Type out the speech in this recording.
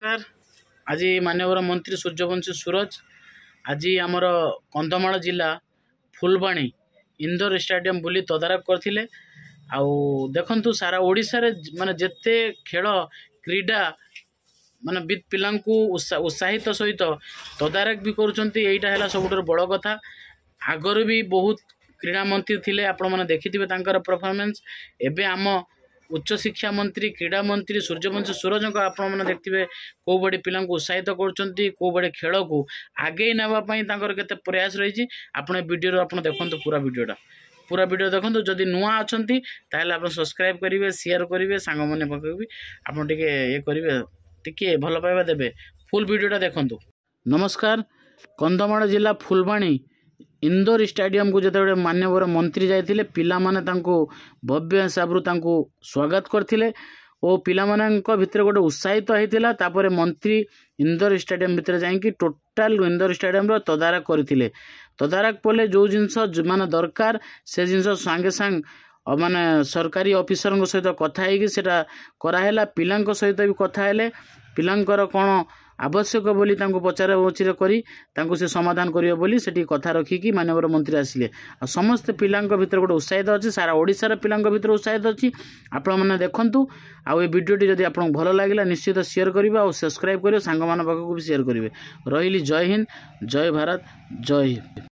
नमस्कार। आज माननीय मंत्री सूर्यवंशी सूरज आज आमर कंधमाल जिला फुलबाणी इंदोर स्टेडियम बुली तदारख करथिले। देखंतु सारा ओडिशा रे माने जेते खेल क्रीडा माने विद पिलांकु उत्साहित सहित तदारख भी करूचंती। एइटा हैला सबुठर बड़ कथा। आगर भी बहुत क्रीडा मंत्री थिले, आपण माने देखिथिबे तांकर परफॉर्मेंस। एबे आम उच्च शिक्षा मंत्री क्रीडा मंत्री सूर्यवंशी सूरज को आपण मैंने देखिए कौ बड़े पिला उत्साहित कर कौ बड़े खेल को आगे नापी केते प्रयास रही। आपड़ वीडियो आप देखते पूरा वीडियो देखो। जदि नुआ अच्छा आप सब्सक्राइब करेंगे, शेयर करेंगे, सांग मैंने भी आपड़ ये करेंगे, टी भल पाइबा देवे। फुल वीडियोटा देखूँ। नमस्कार। कंधमाल जिला फुलबाणी इंदोर स्टेडियम को जो मान्यवर मंत्री जाते पिला माने भव्य हिसाब से स्वागत करते और पिला भितर गोटे उत्साहित होता। तापर मंत्री इंदोर स्टेडियम भितर जाकि टोटाल इंदोर स्टेडियम तदारख करते। तदारख पड़े जो जिनस माने दरकार से जिनस सांगे सांग माने सरकारी ऑफिसर सहित कथा है कराला। पिला सहित भी कथा है, पिलांकर कौन आवश्यक बोली पचारा उचित करी से समाधान करियो बोली सेठी कथा रखिकी माननीय मंत्री आसिले। समस्त पिलांक भितर गोटे उत्साहित अच्छी, सारा ओडिशार पिलांक भितर उत्साहित अच्छी। आपण मैंने देखंतु। आ वीडियोटी जदि आपको भल लगे निश्चित शेयर करेंगे और सब्सक्राइब करेंगे, सांग मान पाखक भी शेयर करेंगे। रही जय हिंद, जय भारत, जय हिंद।